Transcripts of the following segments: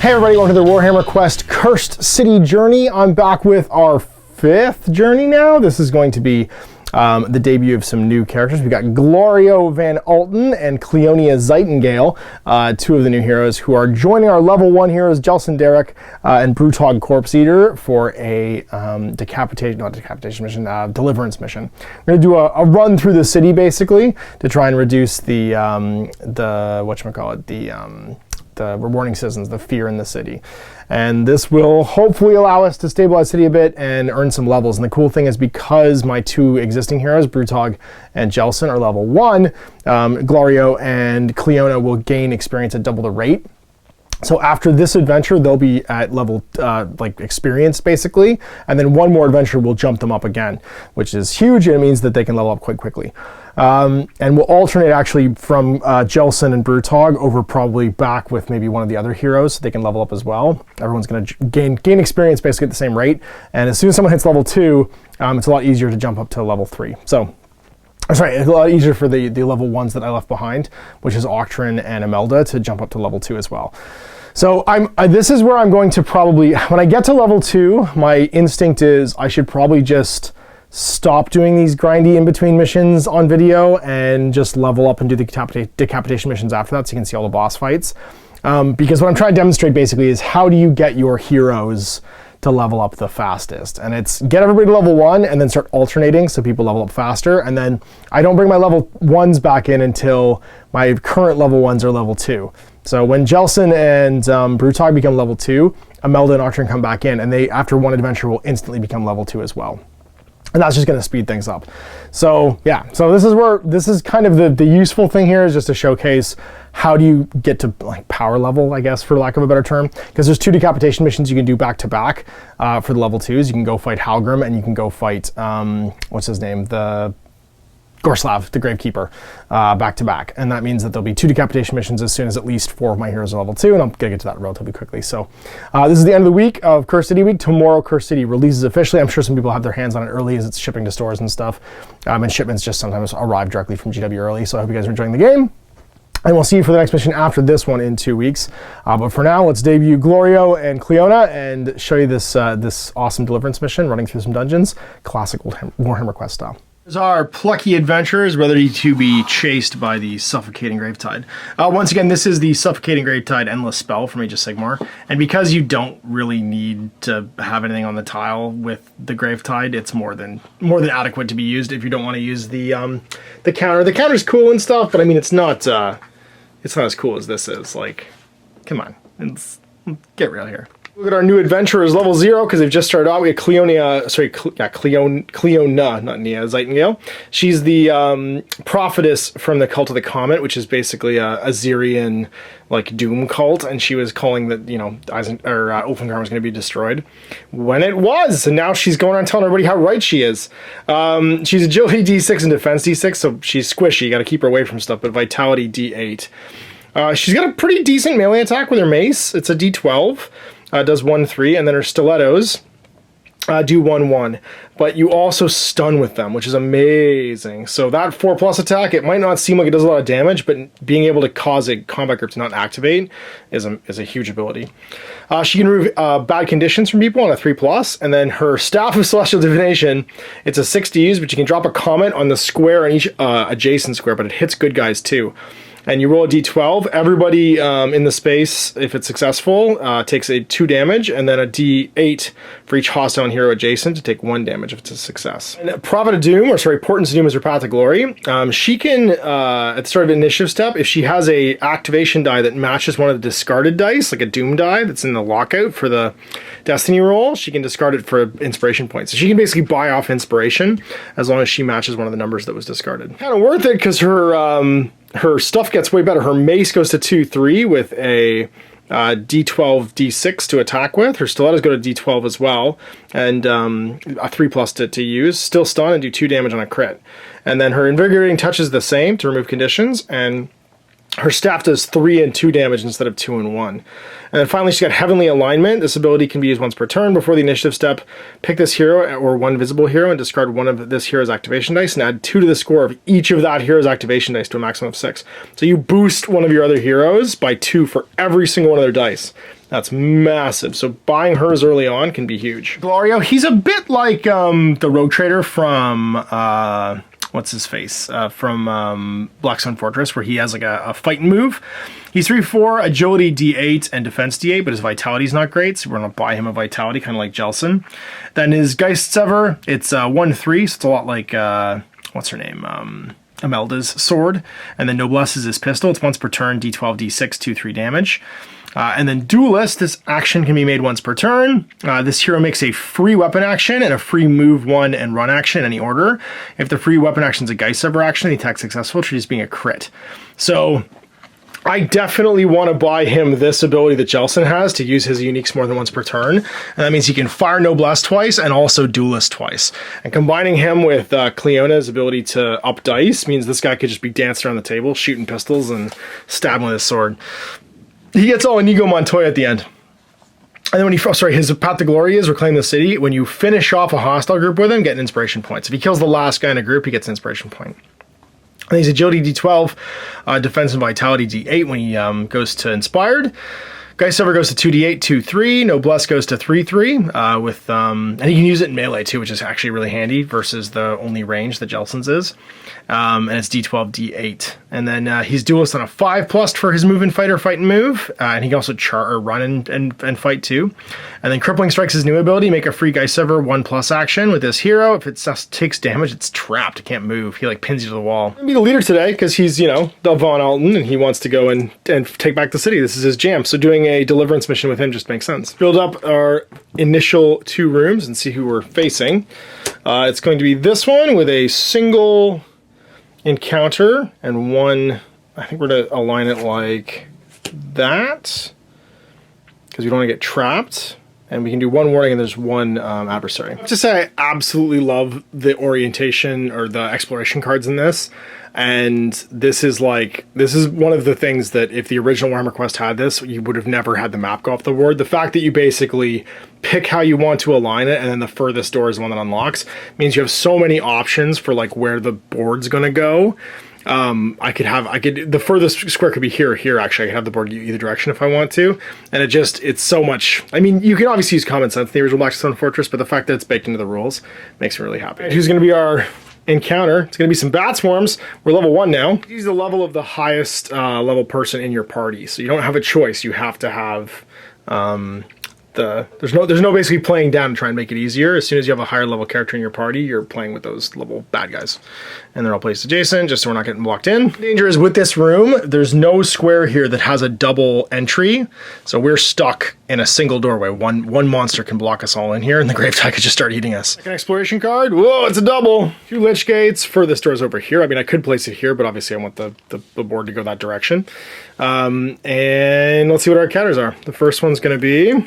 Hey everybody, welcome to the Warhammer Quest Cursed City journey. I'm back with our 5th journey now. This is going to be the debut of some new characters. We've got Glaurio Van Alten and Cleona Zeitengale, 2 of the new heroes who are joining our level 1 heroes, Jelsen and Brutogg Corpse Eater, for a Deliverance mission. We're going to do a run through the city basically to try and reduce the rewarding citizens, the fear in the city. And this will hopefully allow us to stabilize the city a bit and earn some levels. And the cool thing is, because my 2 existing heroes, Brutogg and Jelsen, are level 1, Glario and Cleona will gain experience at double the rate. So after this adventure, they'll be at level, experience basically, and then one more adventure will jump them up again, which is huge, and it means that they can level up quite quickly. And we'll alternate actually from Jelsen and Brutogg over probably back with maybe one of the other heroes so they can level up as well. Everyone's going to gain experience basically at the same rate, and as soon as someone hits level 2, it's a lot easier to jump up to level 3. So, sorry, it's a lot easier for the level 1s that I left behind, which is Octrin and Imelda, to jump up to level 2 as well. So this is where I'm going to probably, when I get to level 2, my instinct is I should probably just stop doing these grindy in-between missions on video and just level up and do the decapitation missions after that so you can see all the boss fights. Because what I'm trying to demonstrate basically is how do you get your heroes to level up the fastest. And it's get everybody to level 1 and then start alternating so people level up faster. And then I don't bring my level 1s back in until my current level 1s are level 2. So when Jelsen and Brutogg become level 2, Imelda and Octrin come back in, and they, after one adventure, will instantly become level 2 as well. And that's just going to speed things up. So yeah, so this is kind of the useful thing here, is just to showcase how do you get to like power level, I guess, for lack of a better term, because there's 2 decapitation missions you can do back to back for the level 2s. You can go fight Halgrim, and you can go fight what's his name, the Gorslav, the Gravekeeper, back to back. And that means that there'll be 2 decapitation missions as soon as at least 4 of my heroes are level 2, and I'm gonna get to that relatively quickly. So this is the end of the week of Cursed City Week. Tomorrow, Cursed City releases officially. I'm sure some people have their hands on it early as it's shipping to stores and stuff. And shipments just sometimes arrive directly from GW early. So I hope you guys are enjoying the game. And we'll see you for the next mission after this one in 2 weeks. But for now, let's debut Glaurio and Cleona and show you this awesome Deliverance mission, running through some dungeons, classic Warhammer Quest style. Here's our plucky adventurers, ready to be chased by the Suffocating Gravetide. Once again, this is the Suffocating Gravetide Endless spell from Age of Sigmar, and because you don't really need to have anything on the tile with the Gravetide, it's more than adequate to be used if you don't want to use the counter. The counter's cool and stuff, but I mean it's not as cool as this is. Like, come on, let's get real here. Look at our new adventurers, level 0, because they've just started out. We have Cleona, not Nia, Zeitengale. She's the prophetess from the Cult of the Comet, which is basically a Azerian doom cult, and she was calling that Ulfengar was going to be destroyed when it was, and now she's going around telling everybody how right she is. She's agility D6 and defense D6, so she's squishy. You got to keep her away from stuff. But vitality D8. She's got a pretty decent melee attack with her mace. It's a D12. Does 1-3, and then her stilettos do 1-1. But you also stun with them, which is amazing. So that 4+ attack, it might not seem like it does a lot of damage, but being able to cause a combat group to not activate is a huge ability. She can remove bad conditions from people on a 3+, and then her Staff of Celestial Divination, it's a 6 to use, but you can drop a comment on the square on each adjacent square, but it hits good guys too. And you roll a d12. Everybody in the space, if it's successful, takes a 2 damage, and then a d8 for each hostile hero adjacent to take 1 damage if it's a success. And Portents of Doom is her Path to Glory. She can, at the start of an initiative step, if she has a activation die that matches one of the discarded dice, like a Doom die that's in the lockout for the Destiny roll, she can discard it for inspiration points. So she can basically buy off inspiration as long as she matches one of the numbers that was discarded. Kind of worth it, because her stuff gets way better. Her mace goes to 2-3 with a D12, D6 to attack with. Her stilettos go to D12 as well, and a 3+ to use. Still stun and do 2 damage on a crit. And then her Invigorating Touch is the same to remove conditions, and her staff does 3 and 2 damage instead of 2 and 1. And then finally, she's got Heavenly Alignment. This ability can be used once per turn. Before the initiative step, pick this hero or one visible hero and discard one of this hero's activation dice and add 2 to the score of each of that hero's activation dice to a maximum of 6. So you boost one of your other heroes by 2 for every single one of their dice. That's massive. So buying hers early on can be huge. Glorio, he's a bit like the Rogue Trader from, what's his face? From Blackstone Fortress, where he has like a fighting move. He's 3-4, agility D8 and defense D8, but his vitality's not great, so we're gonna buy him a vitality, kind of like Jelsen. Then his Geistsever, it's 1-3, so it's a lot like, what's her name? Imelda's sword. And then Noblesse is his pistol. It's once per turn, D12, D6, 2-3 damage. And then Duelist, this action can be made once per turn. This hero makes a free weapon action and a free move 1 and run action in any order. If the free weapon action is a Geistsever action, the attack successful, it should just being a crit. So I definitely want to buy him this ability that Jelsen has to use his uniques more than once per turn. And that means he can fire Noblesse twice and also Duelist twice. And combining him with Cleona's ability to up dice means this guy could just be dancing around the table, shooting pistols and stabbing with his sword. He gets all Inigo Montoya at the end. And then when his path to glory is reclaim the city. When you finish off a hostile group with him, get an inspiration point. So if he kills the last guy in a group, he gets an inspiration point. And he's agility D12, defense and vitality D8 when he goes to inspired. Geistsever goes to 2d8, 2-3. Noblesse goes to 3-3 and he can use it in melee too, which is actually really handy versus the only range that Jelsen's is. And it's D12, D8. And then he's Duelist on a 5+ for his move and fight or fight and move. And he can also run and fight too. And then Crippling Strike's his new ability. Make a free Geistsever 1+ action with this hero. If it takes damage, it's trapped. It can't move. He like pins you to the wall. He'll be the leader today because he's, you know, the Von Alten and he wants to go and take back the city. This is his jam. So doing a Deliverance mission with him just makes sense. Build up our initial 2 rooms and see who we're facing. It's going to be this one with a single encounter and one, I think we're going to align it like that because we don't want to get trapped. And we can do 1 warning and there's 1 adversary. Just say I absolutely love the orientation or the exploration cards in this. And this is one of the things that if the original Warhammer Quest had this, you would have never had the map go off the board. The fact that you basically pick how you want to align it and then the furthest door is the one that unlocks means you have so many options for like where the board's going to go. The furthest square could be here or here, actually. I could have the board go either direction if I want to. And it's so much, I mean, you can obviously use common sense in the original Blackstone Fortress, but the fact that it's baked into the rules makes me really happy. Who's going to be our encounter? It's going to be some bat swarms. We're level 1 now. He's the level of the highest level person in your party, so you don't have a choice. You have to have there's no basically playing down to try and make it easier. As soon as you have a higher level character in your party, you're playing with those level bad guys. And they're all placed adjacent, just so we're not getting blocked in. The danger is with this room, there's no square here that has a double entry. So we're stuck in a single doorway. One monster can block us all in here, and the Gravetide could just start eating us. Second exploration card. Whoa, it's a double. 2 Lich Gates. Furthest door's over here. I mean, I could place it here, but obviously I want the board to go that direction. And let's see what our counters are. The first one's going to be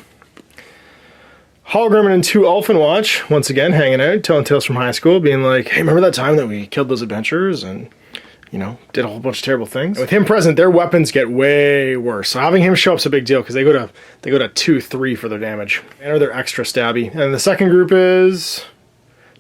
Hologram and 2 Elfin Watch, once again, hanging out, telling tales from high school, being like, hey, remember that time that we killed those adventurers and, you know, did a whole bunch of terrible things? And with him present, their weapons get way worse. So having him show up's a big deal because they go to 2-3 for their damage. And they're extra stabby. And the second group is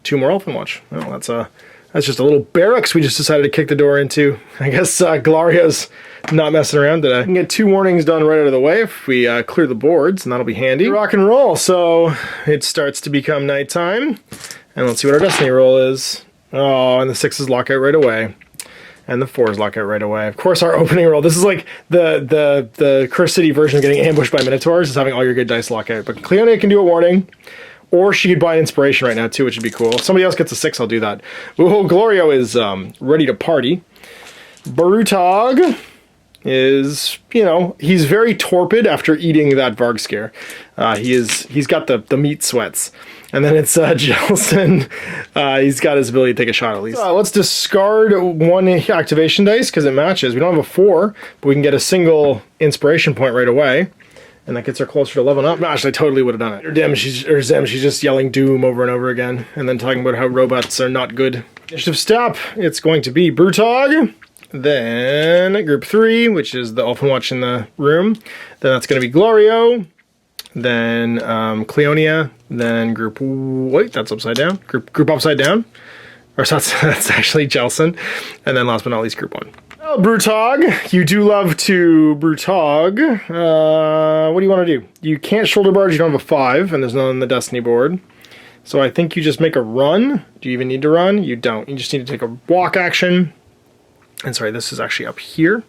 2 more Elfin Watch. Well, that's just a little barracks we just decided to kick the door into. I guess Glorio's not messing around today. We can get 2 warnings done right out of the way if we clear the boards, and that'll be handy. Rock and roll. So it starts to become nighttime, and let's see what our destiny roll is. Oh, and the 6s lock out right away, and the 4s lock out right away. Of course, our opening roll. This is like the Cursed City version of getting ambushed by Minotaurs, is having all your good dice lock out. But Cleona can do a warning. Or she could buy an inspiration right now too, which would be cool. If somebody else gets a 6, I'll do that. Ooh, Glorio is ready to party. Brutogg is, you know, he's very torpid after eating that Varg scare. He's got the meat sweats. And then it's Jelsen. He's got his ability to take a shot at least. Let's discard 1 activation dice because it matches. We don't have a 4, but we can get a single inspiration point right away. And that gets her closer to leveling up. Gosh, I totally would have done it. Or Zem, she's just yelling doom over and over again. And then talking about how robots are not good. Initiative step, it's going to be Brutogg. Then group 3, which is the Elfin Watch in the room. Then that's going to be Glorio. Then Cleona. Then group, wait, that's upside down. Group upside down. Or so that's actually Jelsen. And then last but not least, group 1. Untitled Brutogg, you do love to Brutogg. What do you want to do? You can't shoulder barge, you don't have a 5, and there's none on the Destiny board. So I think you just make a run. Do you even need to run? You don't. You just need to take a walk action. And sorry, this is actually up here.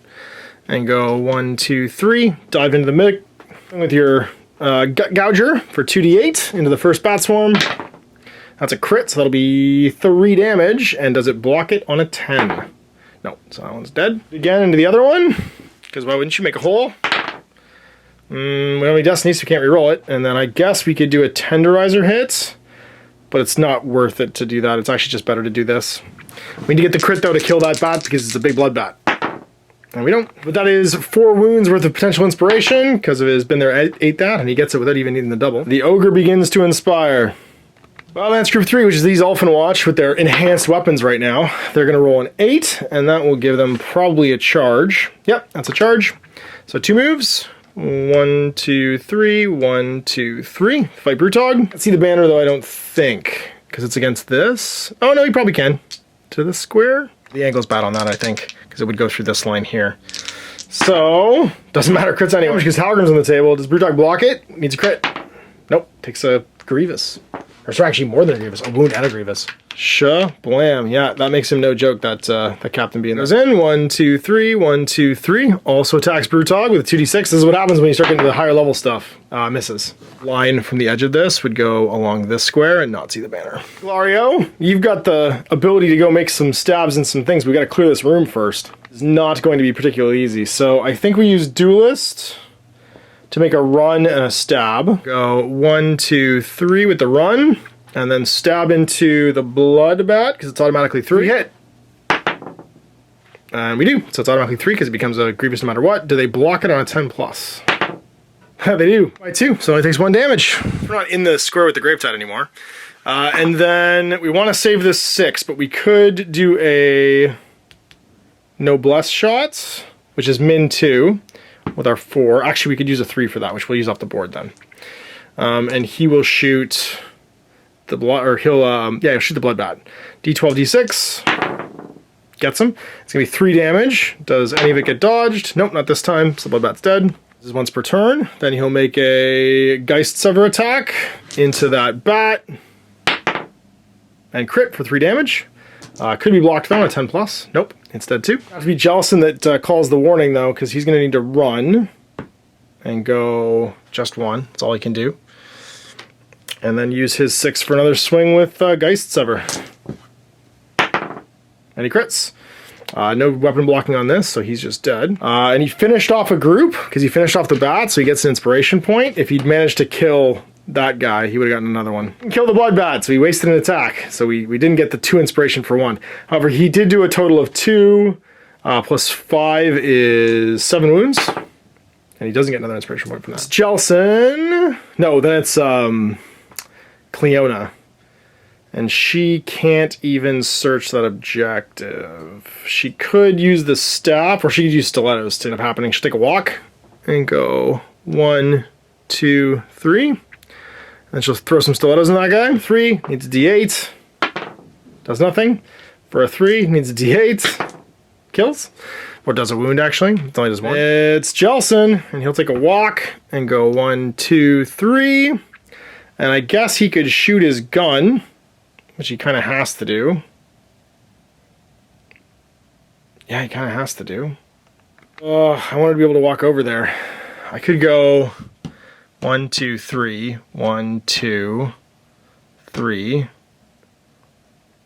And go 1, 2, 3. Dive into the mid with your Gouger for 2d8 into the first bat swarm. That's a crit, so that'll be 3 damage. And does it block it on a 10? No, so that one's dead. Again into the other one, because why wouldn't you make a hole? We don't have any Destiny, so we can't reroll it. And then I guess we could do a Tenderizer hit. But it's not worth it to do that. It's actually just better to do this. We need to get the crit, though, to kill that bat because it's a big blood bat. And we don't. But that is 4 wounds worth of potential inspiration because of his been there, ate that, and he gets it without even needing the double. The Ogre begins to inspire. Lance Group 3, which is these Elfin Watch with their enhanced weapons right now. They're going to roll an 8, and that will give them probably a charge. Yep, that's a charge. So 2 moves. 1, 2, 3, 1, 2, 3. Fight Brutogg. Let's see the banner though, I don't think. Because it's against this. Oh no, you probably can. To the square. The angle's bad on that, I think. Because it would go through this line here. So, doesn't matter, crits anyway. Because Halgrim's on the table. Does Brutogg block it? Needs a crit. Nope, takes a Grievous. Or sorry, actually more than a Grievous. A wound and a Grievous. Shablam. Yeah, that makes him no joke, that Captain being goes in. 1, 2, 3, 1, 2, 3. Also attacks Brutogg with 2d6. This is what happens when you start getting to the higher level stuff. Misses. Line from the edge of this would go along this square and not see the banner. Glorio, you've got the ability to go make some stabs and some things. We got to clear this room first. It's not going to be particularly easy. So I think we use Duelist to make a run and a stab. Go 1, 2, 3 with the run. And then stab into the blood bat, because it's automatically 3 hit. And we do, so it's automatically 3 because it becomes a Grievous no matter what. Do they block it on a 10 plus? They do, by 2, so it only takes 1 damage. We're not in the square with the Gravetide anymore. And then we want to save this 6, but we could do a Noblesse shot, which is min 2 with our 4. Actually, we could use a 3 for that, which we'll use off the board then. And he will shoot the blood, or he'll shoot the blood bat. D12, D6 gets him. It's gonna be 3 damage. Does any of it get dodged? Nope, not this time. So the blood bat's dead. This is once per turn. Then he'll make a Geist Sever attack into that bat and crit for 3 damage. Could be blocked though on a 10 plus. Nope, it's dead too. Have to be Jelsen that calls the warning though, because he's gonna need to run and go just 1. That's all he can do. And then use his 6 for another swing with Geist Sever. And he crits. No weapon blocking on this, so he's just dead. And he finished off a group, because he finished off the bat, so he gets an inspiration point. If he'd managed to kill that guy, he would have gotten another one. Kill the blood bat, so he wasted an attack. So we didn't get the 2 inspiration for 1. However, he did do a total of 2, plus 5 is 7 wounds. And he doesn't get another inspiration point from that. It's Jelsen. No, then it's Cleona, and she can't even search that objective. She could use the staff, or she could use stilettos to end up happening. She'll take a walk and go 1, 2, 3, and she'll throw some stilettos in that guy. 3 needs a D8, does nothing. For a 3 needs a D8, kills, or does a wound actually. It only does 1. It's Jelsen, and he'll take a walk and go 1, 2, 3. And I guess he could shoot his gun, which he kind of has to do. Yeah, he kind of has to do. Oh, I wanted to be able to walk over there. I could go 1, 2, 3, 1, 2, 3.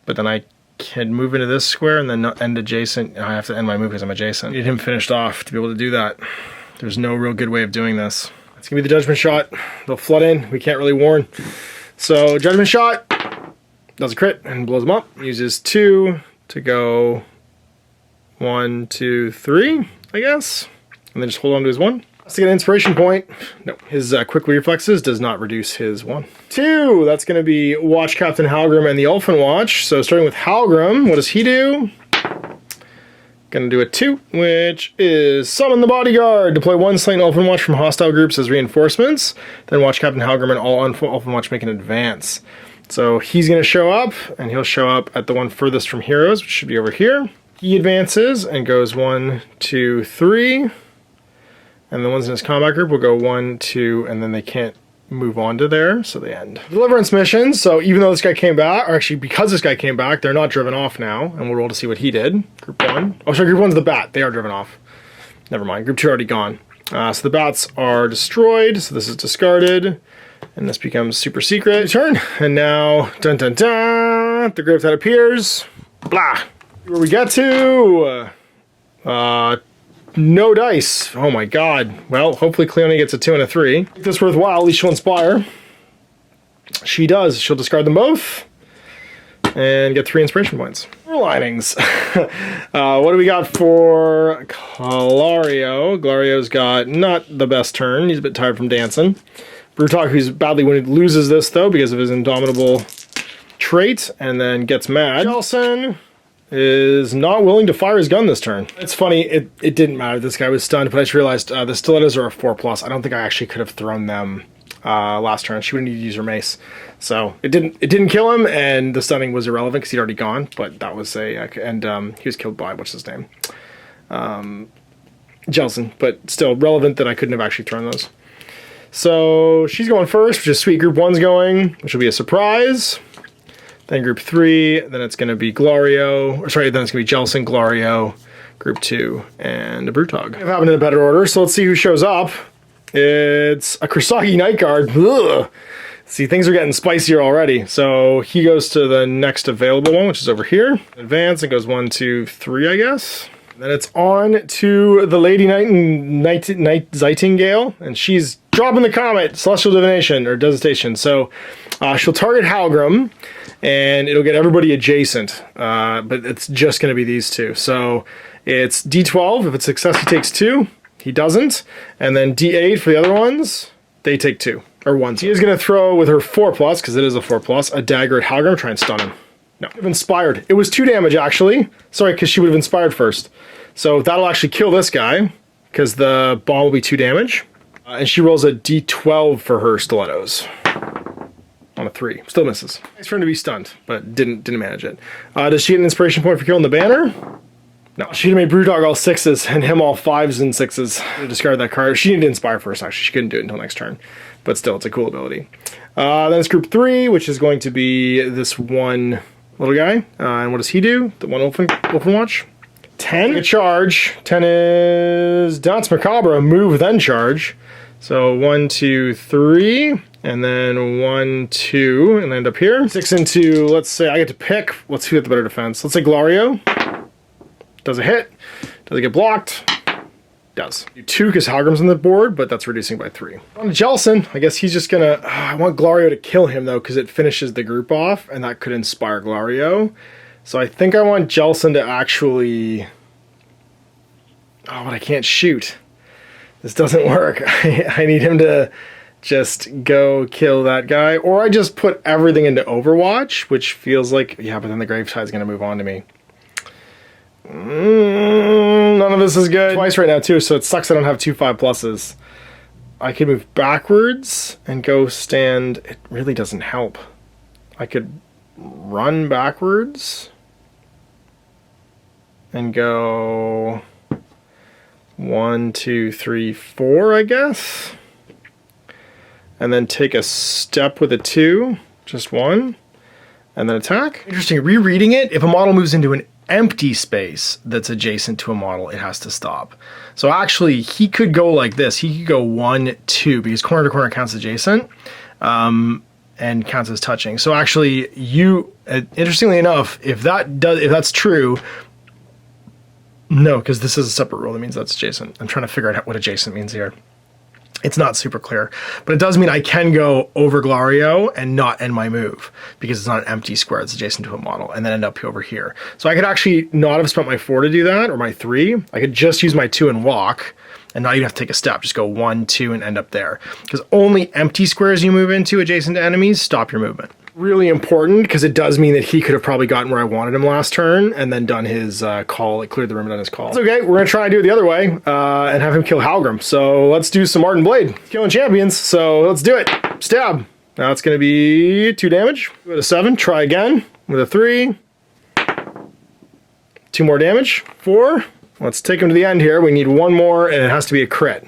But then I can move into this square and then end adjacent. I have to end my move because I'm adjacent. I need him finished off to be able to do that. There's no real good way of doing this. It's gonna be the Judgment Shot. They'll flood in. We can't really warn. So Judgment Shot does a crit and blows them up. Uses 2 to go 1, 2, 3, I guess. And then just hold on to his 1. Has to get an inspiration point. No, his quick reflexes does not reduce his 1. 2, that's gonna be Watch Captain Halgrim and the Elfin Watch. So starting with Halgrim, what does he do? Gonna do a 2, which is Summon the Bodyguard. Deploy 1 slain Elfin Watch from hostile groups as reinforcements. Then watch Captain Halgrim and all Elfin Watch make an advance. So he's gonna show up, and he'll show up at the one furthest from heroes, which should be over here. He advances and goes 1, 2, 3. And the ones in his combat group will go 1, 2, and then they can't move on to there, so they end. Deliverance missions, so even though this guy came back, or actually because this guy came back, they're not driven off now, and we'll roll to see what he did. Group 1. Oh, sorry, Group 1's the bat. They are driven off. Never mind. Group 2 already gone. So the bats are destroyed, so this is discarded, and this becomes super secret. Turn, and now, dun dun dun, the Gravetide appears. Blah. Where we get to, no dice. Oh my god. Well, hopefully Cleona gets a 2 and a 3. If this worthwhile, at least she'll inspire. She does. She'll discard them both and get 3 inspiration points. Linings. What do we got for Glorio? Glorio's got not the best turn. He's a bit tired from dancing. Brutogg, who's badly wounded, loses this though because of his indomitable trait and then gets mad. Jelsen is not willing to fire his gun this turn. It's funny, it didn't matter. This guy was stunned, but I just realized the stilettos are a 4+. I don't think I actually could have thrown them last turn. She wouldn't need to use her mace. So it didn't kill him, and the stunning was irrelevant because he'd already gone, but that was and he was killed by, what's his name? Jelsen, but still relevant that I couldn't have actually thrown those. So she's going first, which is sweet. Group 1's going, which will be a surprise. Then group 3, then it's going to be Glorio, or sorry, then it's going to be Jelsen, Glorio, group 2, and a Brutogg. I've happened in a better order, so let's see who shows up. It's a Kursagi Night Guard. Ugh. See, things are getting spicier already. So he goes to the next available one, which is over here. Advance, it goes 1, 2, 3, I guess. Then it's on to the Lady Nightingale, and she's dropping the comet, Celestial Divination, or Devastation. So she'll target Halgrim, and it'll get everybody adjacent, but it's just going to be these two. So it's D12, if it's success he takes 2, he doesn't, and then D8 for the other ones, they take 2, or 1. She is going to throw with her 4+, because it is a 4+, a dagger at Halgrim, try and stun him. No, inspired. It was 2 damage actually, sorry, because she would have inspired first. So that'll actually kill this guy, because the bomb will be 2 damage, and she rolls a D12 for her stilettos. On a 3. Still misses. Nice for him to be stunned, but didn't manage it. Does she get an inspiration point for killing the banner? No. She'd have made Brutogg all 6s and him all 5s and 6s. Discard that card. She needed to inspire first, actually. She couldn't do it until next turn. But still, it's a cool ability. Then it's group 3, which is going to be this one little guy. And what does he do? The one open watch? 10. A charge. 10 is Dance Macabre. Move, then charge. So 1, 2, 3. And then 1, 2, and end up here. 6 into, let's say, I get to pick. Let's see who has the better defense. Let's say Glorio. Does it hit? Does it get blocked? Does. 2 because Halgrim's on the board, but that's reducing by 3. On to Jelsen. I guess he's just gonna, I want Glorio to kill him though, because it finishes the group off, and that could inspire Glorio. So I think I want Jelsen to actually, oh, but I can't shoot. This doesn't work. I need him to just go kill that guy, or I just put everything into Overwatch, which feels like, yeah, but then the Gravetide's gonna move on to me. None of this is good. Twice right now too, so it sucks I don't have 2 5+. I could move backwards and go stand. It really doesn't help. I could run backwards and go 1, 2, 3, 4, I guess. And then take a step with a 2, just 1, and then attack. Interesting, rereading it, if a model moves into an empty space that's adjacent to a model, it has to stop. So actually, he could go like this. He could go 1, 2, because corner to corner counts adjacent, and counts as touching. So actually, interestingly enough, if that's true, no, because this is a separate rule, that means that's adjacent. I'm trying to figure out what adjacent means here. It's not super clear, but it does mean I can go over Glorio and not end my move because it's not an empty square that's adjacent to a model, and then end up over here. So I could actually not have spent my 4 to do that, or my 3. I could just use my 2 and walk and not even have to take a step. Just go 1, 2 and end up there. Because only empty squares you move into adjacent to enemies stop your movement. Really important, because it does mean that he could have probably gotten where I wanted him last turn and then done his call, like cleared the room and done his call. It's okay, we're gonna try and do it the other way and have him kill Halgrim. So let's do some Ardent Blade. Killing champions, so let's do it. Stab. Now it's gonna be 2 damage. With a 7, try again with a 3. 2 more damage. 4. Let's take him to the end here. We need 1 more, and it has to be a crit.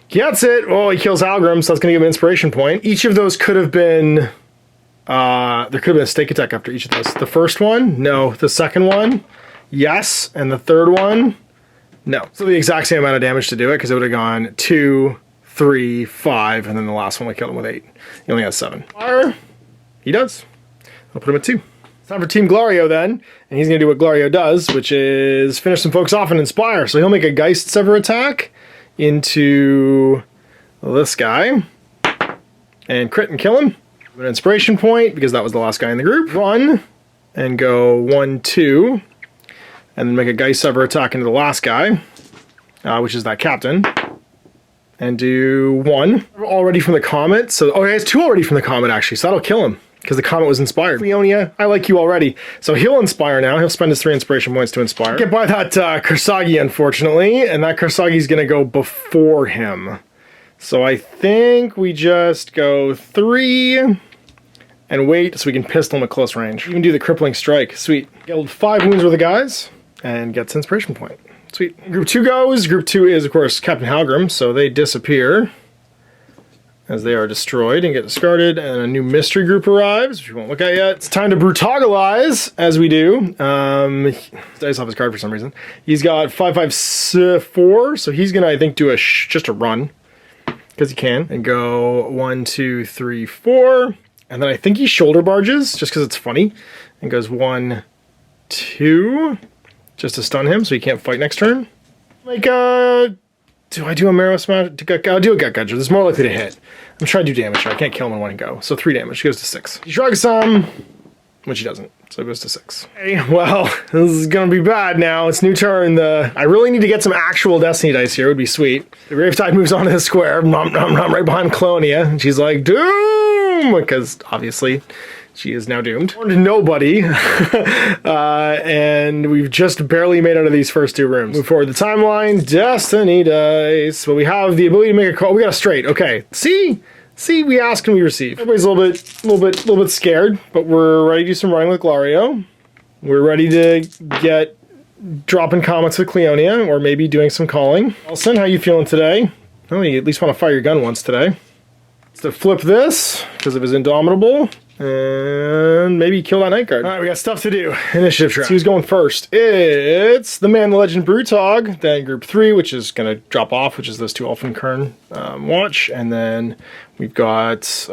Gets it. Oh, he kills Halgrim, so that's going to give him an inspiration point. Each of those could have been... there could have been a stake attack after each of those. The first one? No. The second one? Yes. And the third one? No. So the exact same amount of damage to do it, because it would have gone 2, 3, 5, and then the last one we killed him with 8. He only has 7. Fire. He does. I'll put him at 2. It's time for Team Glorio then, and he's going to do what Glorio does, which is finish some folks off and inspire. So he'll make a Geist Sever attack into this guy, and crit and kill him. An inspiration point, because that was the last guy in the group. Run, and go 1, 2, and then make a Geist Sever attack into the last guy, which is that captain. And do 1 already from the comet. So, oh, he has 2 already from the comet, actually, so that'll kill him, because the comet was inspired. Cleona, I like you already. So he'll inspire now. He'll spend his 3 inspiration points to inspire. Get by that Kursagi, unfortunately, and that Kursagi's going to go before him. So I think we just go 3 and wait so we can pistol him at close range. You can do the crippling strike. Sweet. Get 5 wounds worth of guys and gets inspiration point. Sweet. Group 2 goes. Group 2 is, of course, Captain Halgrim, so they disappear as they are destroyed and get discarded, and a new mystery group arrives, which we won't look at yet. It's time to Brutogalize, as we do. He dice off his card for some reason. He's got 5, 5, 4, so he's going to, I think, do just a run, because he can, and go 1, 2, 3, 4, and then I think he shoulder barges, just because it's funny, and goes 1, 2, just to stun him, so he can't fight next turn. Like, do I do a Marrow Smash? I'll do a Gut Gudger. This is more likely to hit. I'm trying to do damage here. I can't kill him in one go. So 3 damage. He goes to 6. He shrugs some, which he doesn't. So it goes to 6. Okay, well, this is going to be bad now. It's new turn. I really need to get some actual Destiny dice here. It would be sweet. The Gravetide moves onto the square. Right behind Cleona. And she's like, doom! Because, obviously, she is now doomed. To nobody. And we've just barely made out of these first 2 rooms. Move forward the timeline. Destiny dice. But we have the ability to make a call. We got a straight. Okay. See, we ask and we receive. Everybody's a little bit scared, but we're ready to do some running with Glorio. We're ready to get dropping comments with Cleona, or maybe doing some calling. Jelsen, how you feeling today? Oh, you at least want to fire your gun once today. To flip this, because it was indomitable, and maybe kill that night guard. All right, we got stuff to do. Initiative track. So who's going first? It's the man, the legend, Brutogg. Then group 3, which is going to drop off, which is those 2 Ulfenkern watch. And then we've got,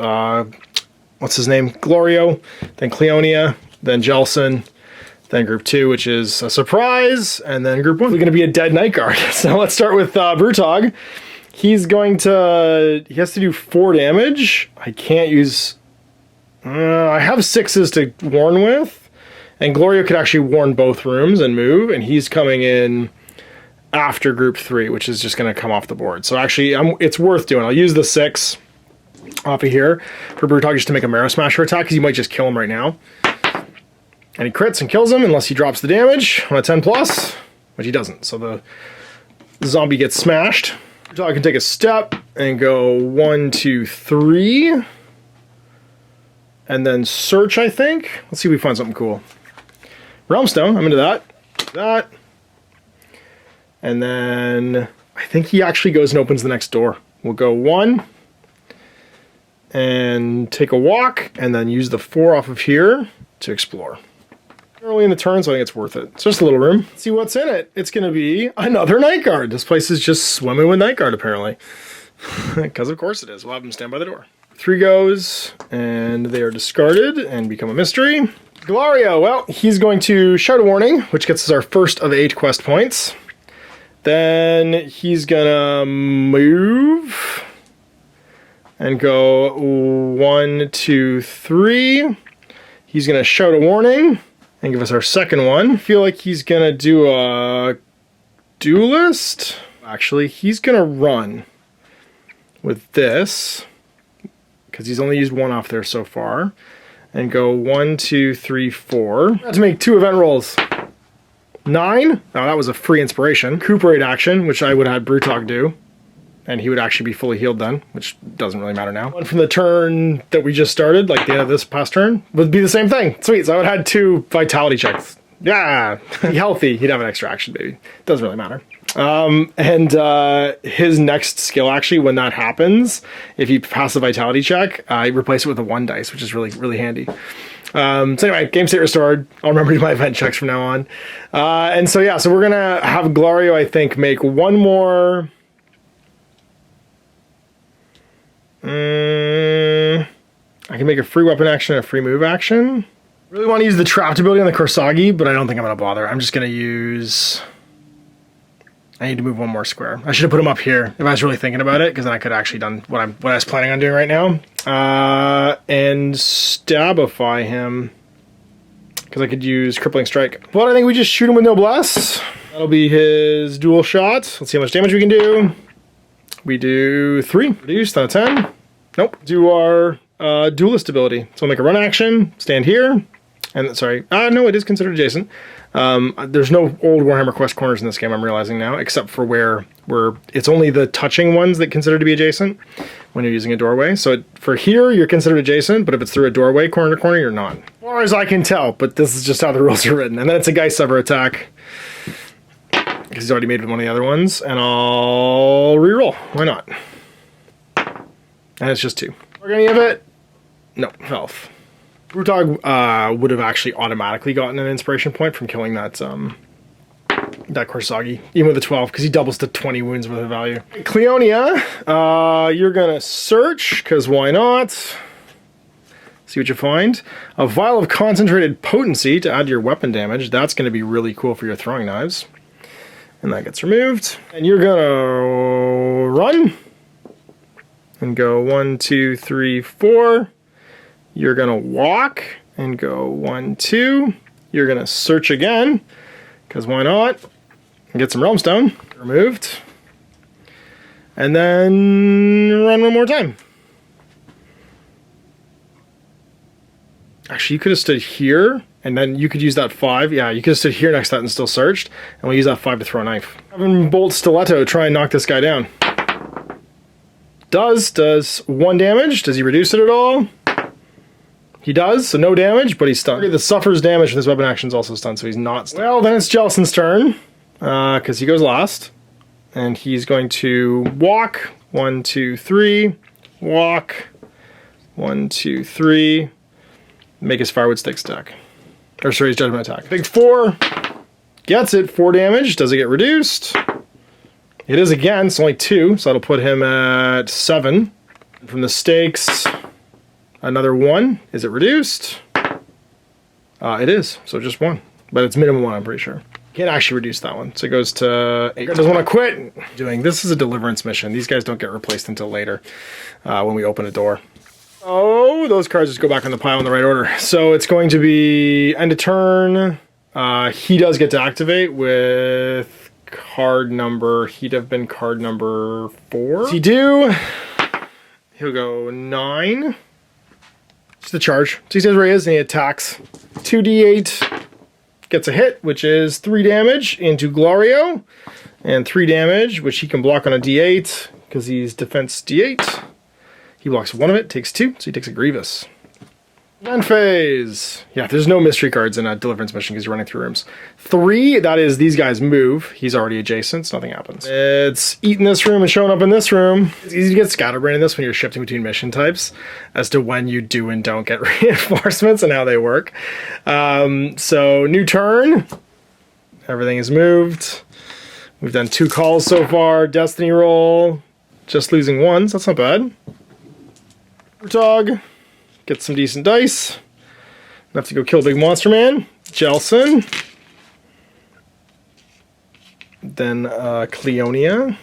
what's his name? Glorio. Then Cleona. Then Jelsen. Then group 2, which is a surprise. And then group 1 is going to be a dead night guard. So let's start with Brutogg. He's going to... He has to do 4 damage. I can't use... I have 6s to warn with. And Glorio could actually warn both rooms and move. And he's coming in after group 3, which is just going to come off the board. So actually, it's worth doing. I'll use the 6 off of here for Brutogg just to make a Marrow Smasher attack, because you might just kill him right now. And he crits and kills him unless he drops the damage on a 10+, which he doesn't. So the zombie gets smashed. Brutogg can take a step and go 1, 2, 3. And then search, I think. Let's see if we find something cool. Realmstone, I'm into that. That. And then I think he actually goes and opens the next door. We'll go 1. And take a walk. And then use the 4 off of here to explore. Early in the turn, so I think it's worth it. It's just a little room. Let's see what's in it. It's going to be another night guard. This place is just swimming with night guard, apparently. Because of course it is. We'll have them stand by the door. 3 goes, and they are discarded and become a mystery. Glorio, well, he's going to shout a warning, which gets us our first of 8 quest points. Then he's gonna move and go 1, 2, 3. He's gonna shout a warning and give us our second one. I feel like he's gonna do a duelist. Actually, he's gonna run with this, because he's only used 1 off there so far, and go 1, 2, 3, 4. Got to make 2 event rolls. 9. Now that was a free inspiration. Recuperate action, which I would have had Brutogg do, and he would actually be fully healed then, which doesn't really matter now. One from the turn that we just started, like the end of this past turn, would be the same thing. Sweet, so I would have had 2 vitality checks. Yeah, healthy. He'd have an extra action, maybe. Doesn't really matter. His next skill, actually, when that happens, if you pass a vitality check, you replace it with a 1 dice, which is really, really handy. So anyway, game state restored. I'll remember to do my event checks from now on. And so, yeah, so we're going to have Glorio, I think, make one more... I can make a free weapon action and a free move action. Really want to use the trapped ability on the Korsagi, but I don't think I'm going to bother. I'm just going to use... I need to move one more square. I should have put him up here if I was really thinking about it, because then I could have actually done what I was planning on doing right now. And stabify him, because I could use Crippling Strike. But I think we just shoot him with Noblesse. That'll be his dual shot. Let's see how much damage we can do. We do 3. Reduced on a 10. Nope. Do our duelist ability. So I'll make a run action, stand here, and sorry, no, it is considered adjacent. There's no old Warhammer Quest corners in this game, I'm realizing now, except for where it's only the touching ones that consider to be adjacent when you're using a doorway. So for here, you're considered adjacent, but if it's through a doorway, corner to corner, you're not. As far as I can tell, but this is just how the rules are written. And then it's a Geist Sever attack, because he's already made one of the other ones, and I'll reroll. Why not? And it's just 2. We're gonna give it... No, health. Brutogg would have actually automatically gotten an inspiration point from killing that Korsagi, even with a 12, because he doubles to 20 wounds worth of value. Cleona, you're gonna search, because why not? See what you find. A vial of concentrated potency to add to your weapon damage. That's gonna be really cool for your throwing knives. And that gets removed. And you're gonna run. And go 1, 2, 3, 4. You're gonna walk and go 1, 2. You're gonna search again, because why not? And get some Realm Stone removed. And then run one more time. Actually, you could have stood here, and then you could use that 5. Yeah, you could have stood here next to that and still searched, and we'll use that 5 to throw a knife. 7 bolt stiletto, try and knock this guy down. Does 1 damage. Does he reduce it at all? He does, so no damage, but he's stunned. Okay, the suffers damage from this weapon action is also stunned, so he's not stunned. Well, then it's Jelsen's turn, because he goes last. And he's going to walk. 1, 2, 3. Walk. 1, 2, 3. Make his firewood stick stack. Or sorry, his judgment attack. Big 4. Gets it. 4 damage. Does it get reduced? It is again, it's only 2, so that'll put him at 7. From the stakes, another 1. Is it reduced? It is, so just 1. But it's minimum 1, I'm pretty sure. Can't actually reduce that one, so it goes to 8. Doesn't want to quit. This is a Deliverance mission. These guys don't get replaced until later, when we open a door. Oh, those cards just go back on the pile in the right order. So it's going to be end of turn. He does get to activate with card number, he'd have been card number 4. What's he do? He'll go 9. It's the charge. So he stays where he is and he attacks. 2d8, gets a hit, which is 3 damage into Glorio, and 3 damage, which he can block on a d8, because he's defense d8. He blocks 1 of it, takes 2, so he takes a Grievous. End phase. Yeah, there's no mystery cards in a Deliverance mission because you're running through rooms. 3, that is these guys move. He's already adjacent, so nothing happens. It's eating this room and showing up in this room. It's easy to get scatterbrained in this when you're shifting between mission types as to when you do and don't get reinforcements and how they work. So new turn. Everything is moved. We've done 2 calls so far. Destiny roll. Just losing 1, so that's not bad. Brutogg. Get some decent dice. Enough to go kill Big Monster Man. Jelsen. Then Cleona.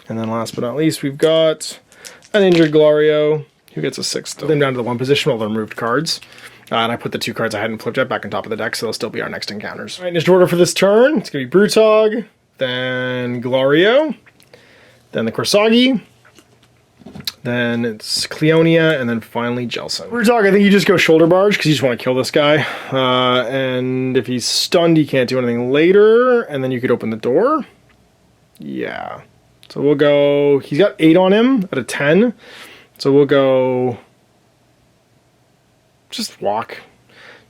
And then last but not least, we've got an injured Glorio, who gets a 6. Put them down to the 1 position while they're removed cards. And I put the 2 cards I hadn't flipped yet back on top of the deck, so they'll still be our next encounters. All right, initiative order for this turn. It's going to be Brutogg, then Glorio, then the Korsagi, then it's Cleona, and then finally Jelsen. Brutogg, I think you just go shoulder barge because you just want to kill this guy. And if he's stunned, he can't do anything later. And then you could open the door. Yeah. So we'll go... He's got 8 on him out of 10. So we'll go... Just walk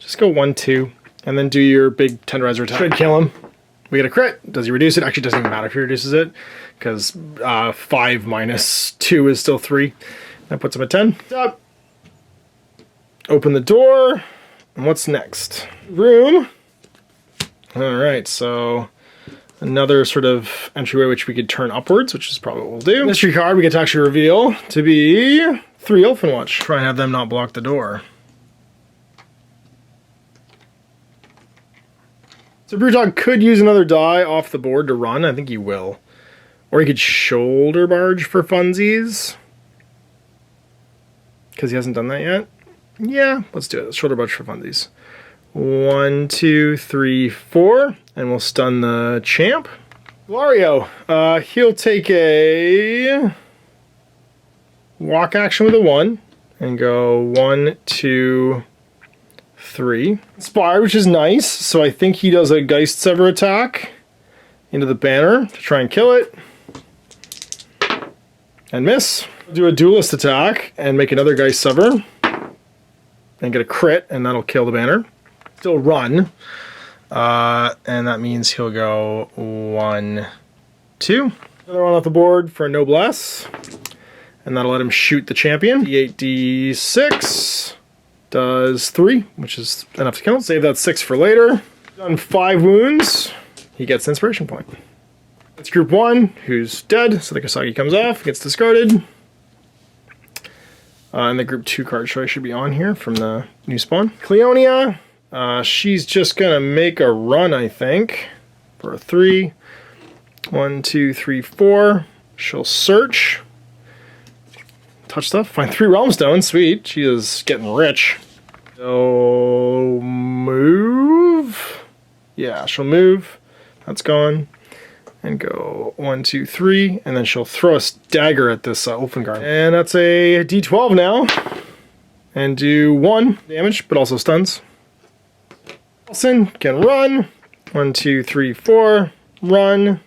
Just go 1, 2, and then do your big tenderizer attack. Should kill him. We get a crit. Does he reduce it? Actually, it doesn't even matter if he reduces it, because 5 minus 2 is still 3. That puts him at 10. Up. Open the door. And what's next? Room. All right, so another sort of entryway which we could turn upwards, which is probably what we'll do. Mystery card we get to actually reveal to be 3 Elfin Watch. Try and have them not block the door. So Brutogg could use another die off the board to run. I think he will. Or he could shoulder barge for funsies. Because he hasn't done that yet. Yeah, let's do it. Let's shoulder barge for funsies. 1, 2, 3, 4. And we'll stun the champ. Glorio. He'll take a walk action with a 1. And go 1, 2, 3. Inspire, which is nice. So I think he does a Geist Sever attack into the banner to try and kill it. And miss. Do a duelist attack and make another Geist Sever. And get a crit, and that'll kill the banner. Still run. And that means he'll go 1, 2. Another one off the board for a Noblesse. And that'll let him shoot the champion. D8, D6. Does 3, which is enough to kill. Save that 6 for later. Done 5 wounds. He gets an inspiration point. It's group 1, who's dead, so the Kasagi comes off, gets discarded. And the group 2 card choice should be on here from the new spawn. Cleona, she's just gonna make a run, I think, for a 3. 1, 2, 3, 4. She'll search. Touch stuff. Find 3 Realm Stones. Sweet. She is getting rich. So move. Yeah, she'll move. That's gone. And go 1, 2, 3. And then she'll throw a dagger at this Ulfengard. And that's a D12 now. And do 1 damage, but also stuns. Jelsen can run. 1, 2, 3, 4. Run.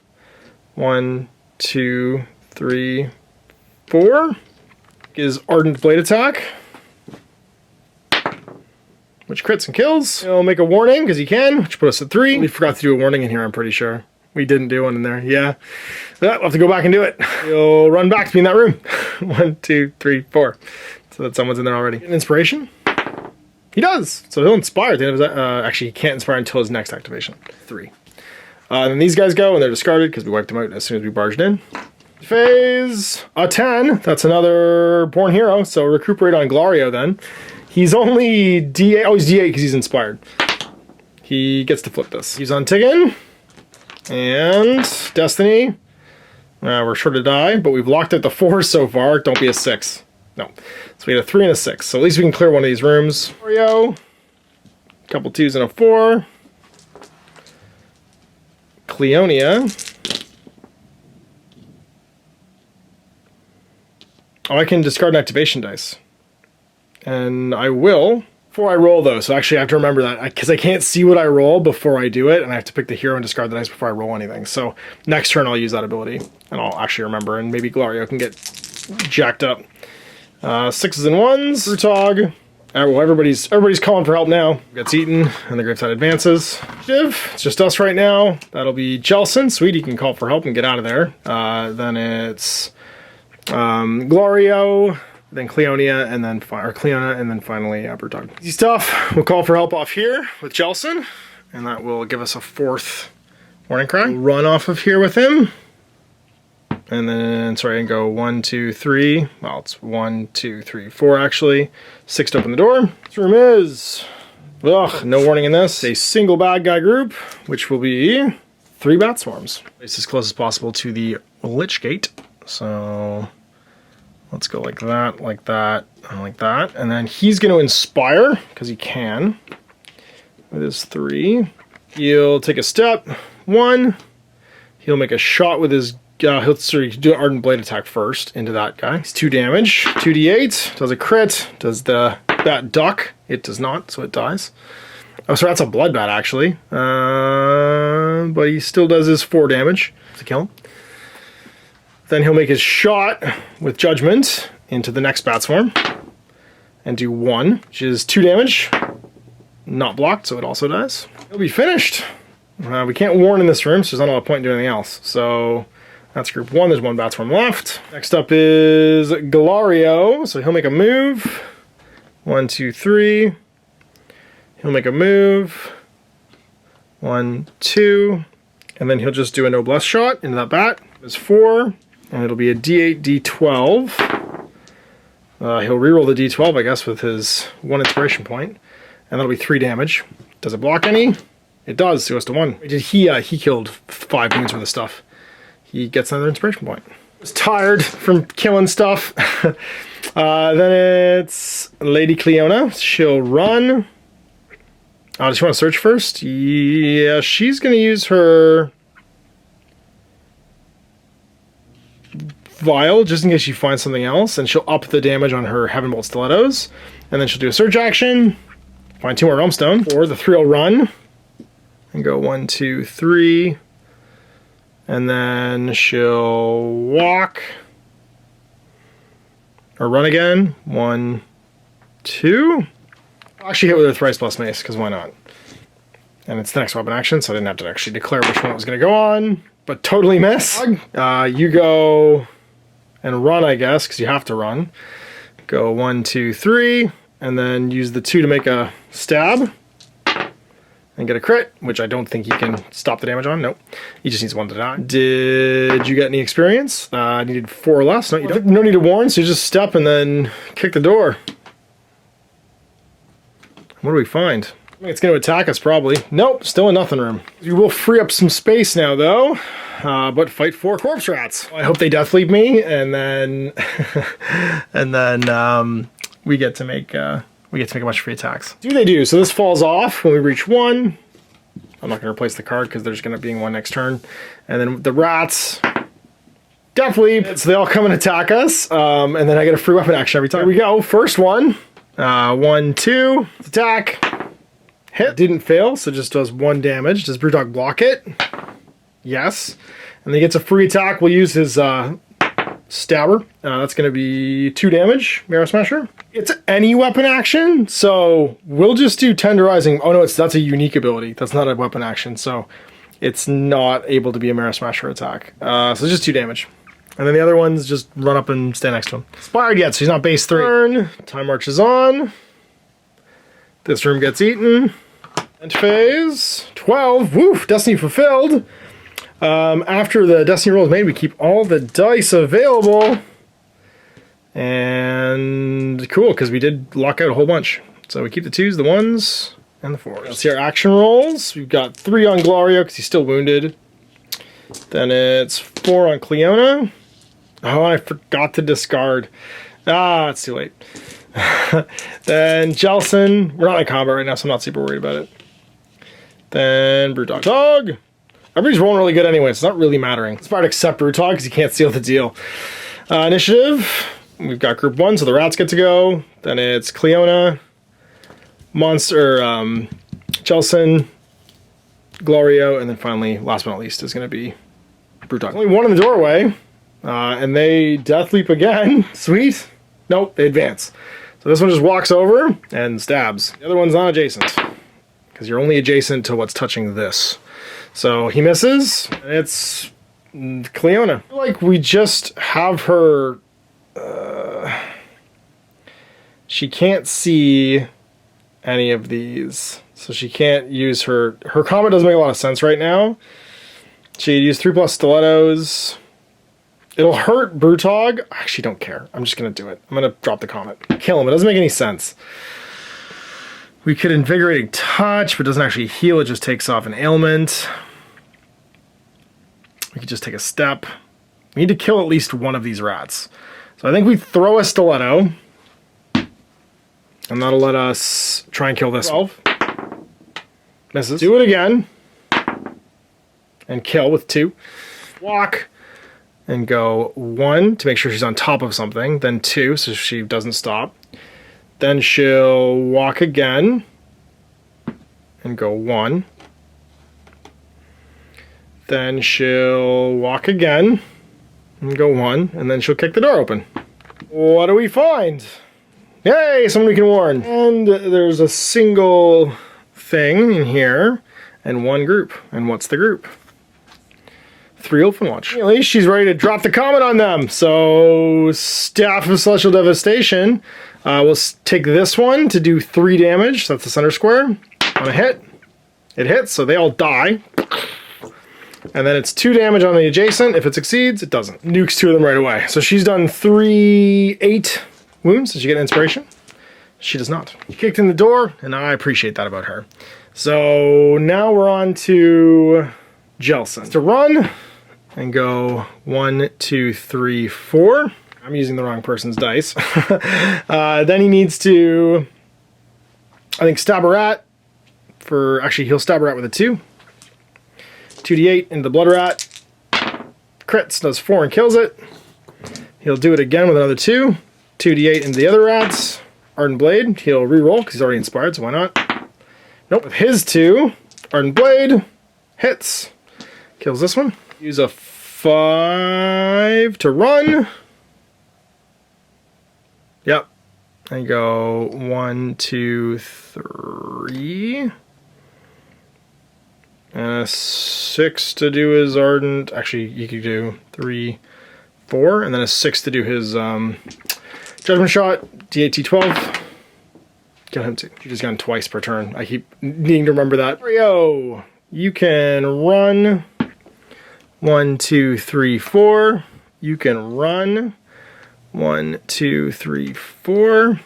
1, 2, 3, 4. Is Ardent Blade attack, which crits and kills. He'll make a warning because he can, which put us at 3. We forgot to do a warning in here, I'm pretty sure. We didn't do one in there, yeah. We'll have to go back and do it. He'll run back to be in that room. 1, 2, 3, 4. So that someone's in there already. An inspiration? He does. So he'll inspire at the end of his, actually, he can't inspire until his next activation. 3. And then these guys go and they're discarded because we wiped them out as soon as we barged in. Phase a 10. That's another Born Hero. So recuperate on Glorio then. He's only D8. Oh, he's D8 because he's inspired. He gets to flip this. He's on Tiggin. And Destiny. We're short of die, but we've locked out the 4 so far. Don't be a 6. No. So we had a 3 and a 6. So at least we can clear one of these rooms. Glorio. A couple 2s and a 4. Cleona. Oh, I can discard an activation dice. And I will, before I roll though, so actually I have to remember that, because I can't see what I roll before I do it, and I have to pick the hero and discard the dice before I roll anything. So next turn I'll use that ability, and I'll actually remember, and maybe Glorio can get jacked up. 6s and 1s, Brutogg. Well, everybody's calling for help now. Gets eaten, and the Gravetide advances. Shiv, it's just us right now. That'll be Jelsen. Sweet, he can call for help and get out of there. Then it's Glorio, then Cleona, and then Cleona, and then finally Brutogg. Easy stuff. We'll call for help off here with Jelsen, and that will give us a 4th warning cry. We'll run off of here with him, and then sorry, and go 1, 2, 3. Well, it's 1, 2, 3, 4 actually. 6 to open the door. This room is no warning in this. A single bad guy group, which will be 3 bat swarms. Place as close as possible to the Lich Gate. So let's go like that, like that, and like that. And then he's going to inspire, because he can, with his 3. He'll take a step, 1. He'll make a shot with his, he'll do an Ardent Blade attack first into that guy. It's 2 damage, 2d8, does a crit, does that duck? It does not, so it dies. Oh, so that's a blood bat actually. But he still does his 4 damage to kill him. Then he'll make his shot with Judgment into the next bat swarm and do 1, which is 2 damage. not blocked, so it also dies. It'll be finished. We can't warn in this room, so there's not a lot of point in doing anything else. So that's group 1. There's 1 Batsworm left. Next up is Glorio. So he'll make a move. 1, 2, 3. He'll make a move. 1, 2. And then he'll just do a noblesse shot into that bat. There's 4. And it'll be a D8, D12. He'll reroll the D12, I guess, with his 1 inspiration point. And that'll be 3 damage. Does it block any? It does, so it goes to 1. He killed 5 wounds worth of stuff. He gets another inspiration point. Was tired from killing stuff. Then it's Lady Cleona. She'll run. Does she want to search first? Yeah, she's going to use her vial just in case she finds something else, and she'll up the damage on her Heaven Bolt Stilettos. And then she'll do a search action, find 2 more Realm Stone, or the 3 will run. And go 1, 2, 3. And then she'll walk. Or run again. 1, 2. I'll actually hit with her thrice plus mace, because why not? And it's the next weapon action, so I didn't have to actually declare which one it was going to go on. But totally miss. You go and run, I guess, because you have to run. Go 1, 2, 3. And then use the 2 to make a stab. And get a crit, which I don't think he can stop the damage on. Nope. He just needs 1 to die. Did you get any experience? I needed 4 or less. No, you don't. No need to warn, so you just step and then kick the door. What do we find? I think it's going to attack us, probably. Nope, still a nothing room. You will free up some space now, though. But fight 4 corpse rats. I hope they death leap me, and then... and then we get to make... We get to make a bunch of free attacks. Do they do? So this falls off when we reach 1. I'm not going to replace the card because there's going to be 1 next turn. And then the rats definitely, so they all come and attack us. And then I get a free weapon action every time. Here we go. First one. 1, 2. Attack. Hit. Didn't fail, so just does 1 damage. Does Brutogg block it? Yes. And then he gets a free attack. We'll use his stabber. That's going to be 2 damage. Marrow Smasher. It's any weapon action, so we'll just do Tenderizing. Oh no, that's a unique ability. That's not a weapon action, so it's not able to be a Marrow Smasher attack. So it's just 2 damage. And then the other ones just run up and stand next to him. Inspired yet, so he's not base 3. Turn. Time marches on. This room gets eaten. End phase. 12. Woof! Destiny fulfilled. After the Destiny roll is made, we keep all the dice available. And cool, because we did lock out a whole bunch. So we keep the 2s, the 1s, and the 4s. Let's see our action rolls. We've got 3 on Glorio because he's still wounded. Then it's 4 on Cleona. Oh, I forgot to discard. It's too late. Then Jelsen. We're not in combat right now, so I'm not super worried about it. Then Brutogg. Everybody's rolling really good anyway, so it's not really mattering. It's about except Brutogg because he can't seal the deal. Initiative. We've got group 1, so the rats get to go. Then it's Cleona, Monster, Jelsen, Glorio, and then finally, last but not least, is going to be Brutogg. Only 1 in the doorway, and they death leap again. Sweet. Nope, they advance. So this one just walks over and stabs. The other one's not adjacent, because you're only adjacent to what's touching this. So he misses, and it's Cleona. I feel like we just have her... she can't see any of these, so she can't use her combat. Doesn't make a lot of sense right now. She'd use 3+ stilettos. It'll hurt Brutogg. I actually don't care. I'm just gonna do it. I'm gonna drop the comet. Kill him. It doesn't make any sense. We could Invigorating Touch, but it doesn't actually heal. It just takes off an ailment. We could just take a step. We need to kill at least 1 of these rats. So I think we throw a stiletto. And that'll let us try and kill this 12. Misses. Do it again. And kill with 2. Walk. And go 1 to make sure she's on top of something. Then 2 so she doesn't stop. Then she'll walk again. And go 1. Then she'll walk again. And go 1. And then she'll kick the door open. What do we find? Yay! Someone we can warn. And there's a single thing in here and one group. And what's the group? 3 Ulfenwatch. At least she's ready to drop the comment on them. So Staff of Celestial Devastation. We'll take this one to do 3 damage. That's the center square. On a hit, it hits, so they all die. And then it's 2 damage on the adjacent. If it succeeds, it doesn't. Nukes 2 of them right away. So she's done 8 wounds. Did she get an inspiration? She does not. She kicked in the door, and I appreciate that about her. So now we're on to Jelsen. To run and go 1, 2, 3, 4. I'm using the wrong person's dice. Then he needs to, I think, stab a rat. Actually, he'll stab a rat with a 2. 2d8 into the blood rat. Crits, does 4 and kills it. He'll do it again with another 2. 2d8 into the other rats. Ardent Blade, he'll reroll because he's already inspired, so why not? Nope, with his 2, Ardent Blade hits. Kills this one. Use a 5 to run. Yep. And go 1, 2, 3. And a 6 to do his Ardent. Actually, you could do 3, 4. And then a 6 to do his Judgment Shot. D8, T12. Kill him too. He just gone twice per turn. I keep needing to remember that. Glorio, you can run. 1, 2, 3, 4. You can run. 1, 2, 3, 4.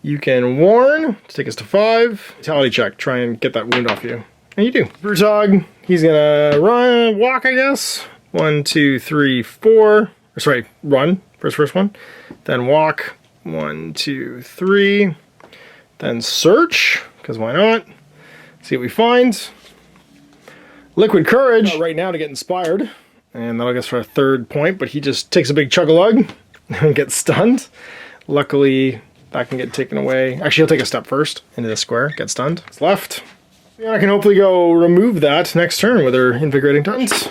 You can warn to take us to 5. Vitality check. Try and get that wound off you. And you do. Brutogg, he's gonna walk, I guess. 1, 2, 3, 4. Or sorry, run. First one. Then walk. 1, 2, 3. Then search, because why not? See what we find. Liquid Courage right now to get inspired. And that'll get us for a 3rd point, but he just takes a big chug-a-lug and gets stunned. Luckily, that can get taken away. Actually, he'll take a step first into the square, get stunned. It's left. And I can hopefully go remove that next turn with her Invigorating Tons.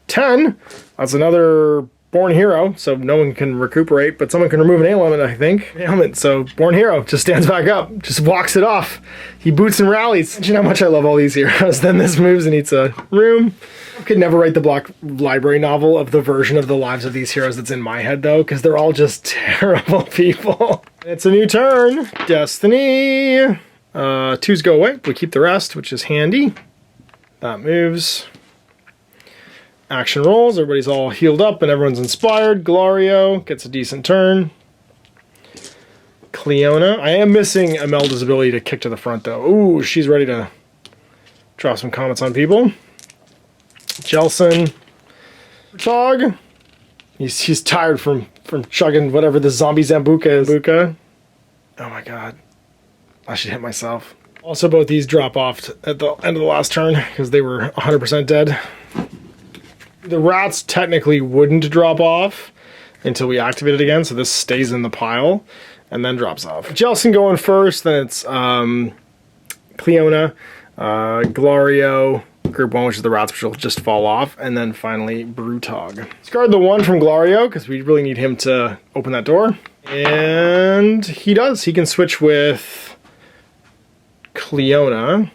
10. That's another Born Hero, so no one can recuperate, but someone can remove an ailment, I think. Ailment, so Born Hero just stands back up, just walks it off. He boots and rallies. You know how much I love all these heroes. Then this moves and eats a room. I could never write the block library novel of the version of the lives of these heroes that's in my head, though, because they're all just terrible people. It's a new turn. Destiny. 2s go away. We keep the rest, which is handy. That moves. Action rolls, everybody's all healed up and everyone's inspired. Glorio gets a decent turn. Cleona. I am missing Imelda's ability to kick to the front, though. Ooh, she's ready to drop some comments on people. Jelsen. Brutogg. He's tired from chugging whatever the zombie Zambuca is. Oh my god. I should hit myself. Also, both these drop off at the end of the last turn because they were 100% dead. The rats technically wouldn't drop off until we activate it again, so this stays in the pile and then drops off. Jelsen going first, then it's Cleona, Glorio, group 1, which is the rats, which will just fall off, and then finally Brutogg. Discard the 1 from Glorio, because we really need him to open that door. And he does. He can switch with Cleona,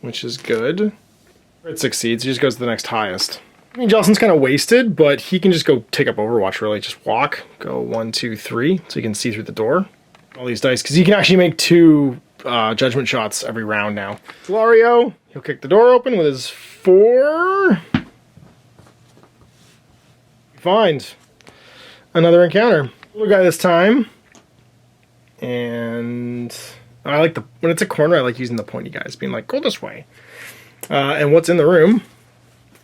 which is good. It succeeds. He just goes to the next highest. I mean, Jelsen's kind of wasted, but he can just go take up Overwatch, really. Just walk. Go 1, 2, 3, so he can see through the door. All these dice, because he can actually make 2 judgment shots every round now. Glorio, he'll kick the door open with his 4. Find another encounter. Little guy this time. And I like when it's a corner, I like using the pointy guys, being like, go this way. And what's in the room?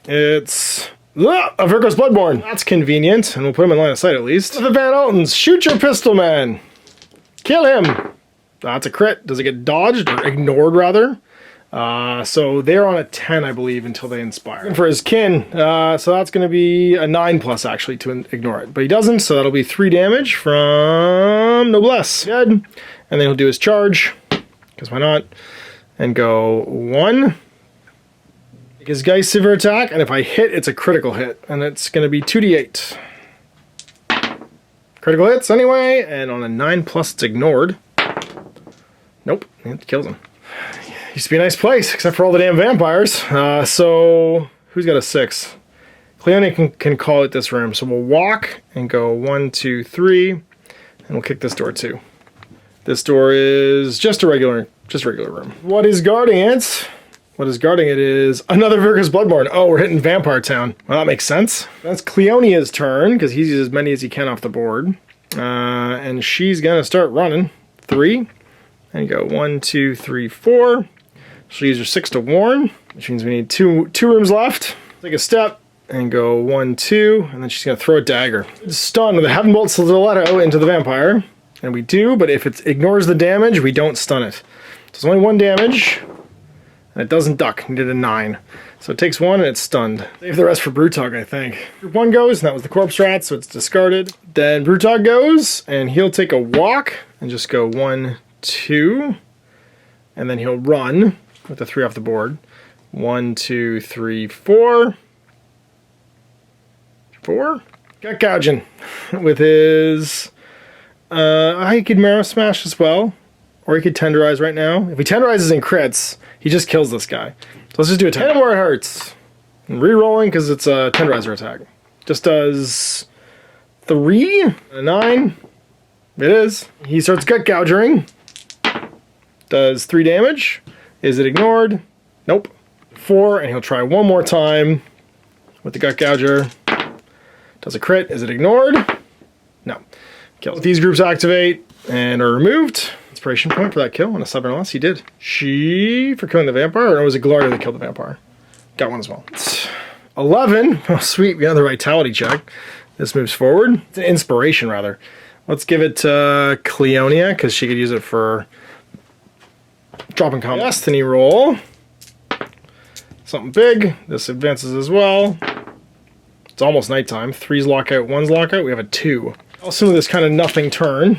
It's a Virgo's Bloodborne. That's convenient, and we'll put him in line of sight at least. The Van Altons, shoot your pistol man. Kill him. That's a crit. Does it get dodged, or ignored rather? So they're on a 10, I believe, until they inspire. And for his kin, so that's going to be a 9+ actually to ignore it. But he doesn't, so that'll be 3 damage from Noblesse. Dead. And then he'll do his charge, because why not? And go 1. His Geist Silver attack, and if I hit, it's a critical hit, and it's going to be 2d8. Critical hits anyway, and on a 9+, it's ignored. Nope, it kills him. Used to be a nice place, except for all the damn vampires. So, who's got a 6? Cleona can call it this room. So we'll walk and go 1, 2, 3, and we'll kick this door too. This door is just a regular room. What is guarding it? What is guarding it is another Virgus Bloodborne. Oh, we're hitting Vampire Town. Well, that makes sense. That's Cleonia's turn, because he's used as many as he can off the board. And she's gonna start running. 3. And go 1, 2, 3, 4. She'll use her 6 to warn, which means we need two rooms left. Take a step and go 1, 2, and then she's gonna throw a dagger. Stun with a Heaven Bolt Stiletto into the vampire. And we do, but if it ignores the damage, we don't stun it. So it's only 1 damage. And it doesn't duck. We did a 9. So it takes 1 and it's stunned. Save the rest for Brutogg, I think. Group 1 goes, and that was the corpse rat, so it's discarded. Then Brutogg goes, and he'll take a walk and just go 1, 2. And then he'll run with the 3 off the board. 1, 2, 3, 4. 4. Gut gouging with his... he could Marrow Smash as well. Or he could Tenderize right now. If he Tenderizes and crits, he just kills this guy. So let's just do a 10. Hit him where it hurts. And re-rolling because it's a Tenderizer attack. Just does 3 and a 9. It is. He starts gut gouging. Does 3 damage. Is it ignored? Nope. 4, and he'll try one more time with the gut gouger. Does a crit. Is it ignored? No. Kills. These groups activate and are removed. Inspiration point for that kill on a 7 or less. He did. She for killing the vampire, or was it Glorio that killed the vampire? Got 1 as well. 11. Oh, sweet. We got the vitality check. This moves forward. It's an inspiration, rather. Let's give it to Cleonia, because she could use it for dropping combat. Destiny roll. Something big. This advances as well. It's almost nighttime. 3's lockout, 1's lockout. We have a 2. I'll assume this kind of nothing turn.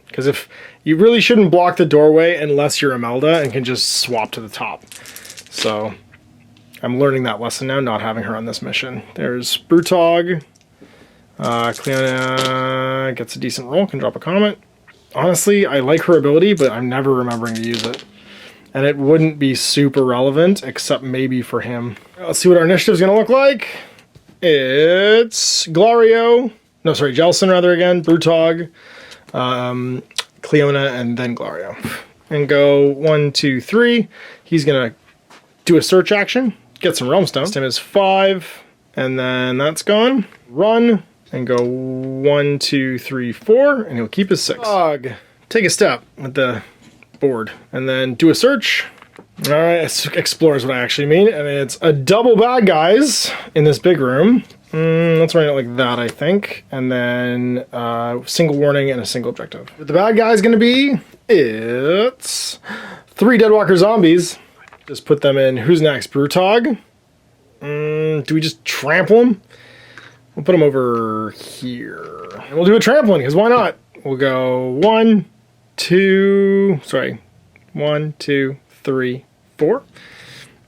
Because if you really shouldn't block the doorway unless you're Imelda and can just swap to the top. So I'm learning that lesson now, not having her on this mission. There's Brutogg. Cleona gets a decent roll, can drop a comment. Honestly, I like her ability, but I'm never remembering to use it. And it wouldn't be super relevant, except maybe for him. Let's see what our initiative's going to look like. It's Glorio. No, sorry, Jelsen rather again. Brutogg. Cleona, and then Glorio. And go 1, 2, 3. He's gonna do a search action, get some realm stone. This time is 5, and then that's gone. Run and go 1, 2, 3, 4, and he'll keep his 6. Dog. Take a step with the board, and then do a search. All right, explore is what I actually mean, and it's a double bad guys in this big room. Let's write it like that, I think. And then single warning and a single objective. What the bad guy's gonna be, it's 3 Deadwalker zombies. Just put them in, who's next, Brutogg? Do we just trample them? We'll put them over here. And we'll do a trampling, because why not? We'll go 1, 2, 3, 4.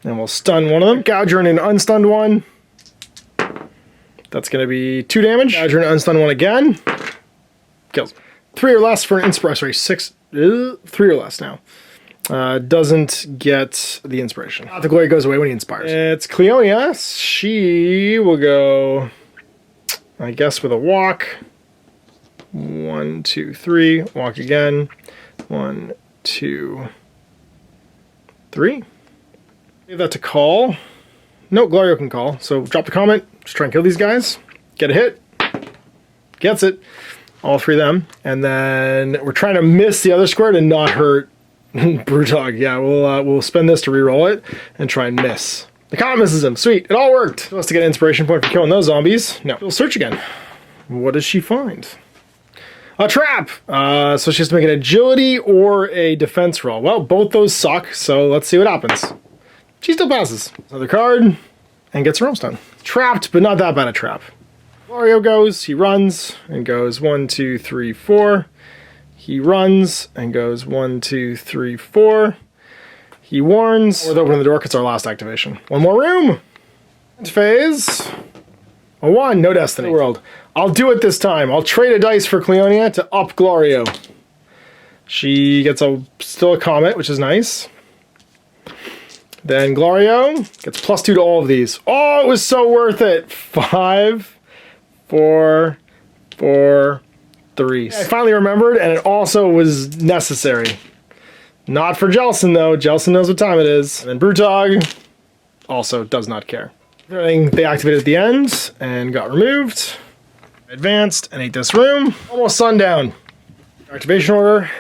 And we'll stun one of them. Gouger and an unstunned one. That's going to be 2 damage. Gouger and unstun one again. Kills. 3 or less for an inspiration. Sorry, 6. 3 or less now. Doesn't get the inspiration. The glory goes away when he inspires. It's Cleonia. She will go, I guess, with a walk. 1, 2, 3. Walk again. 1, 2, 3. Give that to call. No, Glorio can call. So drop the comment. Just try and kill these guys. Get a hit. Gets it. All 3 of them. And then we're trying to miss the other square to not hurt Brutogg. Yeah, we'll spend this to reroll it and try and miss. The comment misses him. Sweet. It all worked. Supposed to get an inspiration point for killing those zombies. No. We'll search again. What does she find? A trap! So she has to make an agility or a defense roll. Well, both those suck, so let's see what happens. She still passes. Another card, and gets her realm stone. Trapped, but not that bad a trap. Glorio goes, he runs, and goes 1, 2, 3, 4. He runs, and goes 1, 2, 3, 4. He warns, or open the door, it's our last activation. 1 more room! Phase. A 1, no destiny. World. I'll do it this time. I'll trade a dice for Cleonia to up Glorio. She gets still a comet, which is nice. Then Glorio gets +2 to all of these. Oh, it was so worth it. 5, 4, 4, 3. I finally remembered, and it also was necessary. Not for Jelsen, though. Jelsen knows what time it is. And then Brutogg also does not care. Everything they activated at the end and got removed. Advanced and ate this room. Almost sundown. Activation order.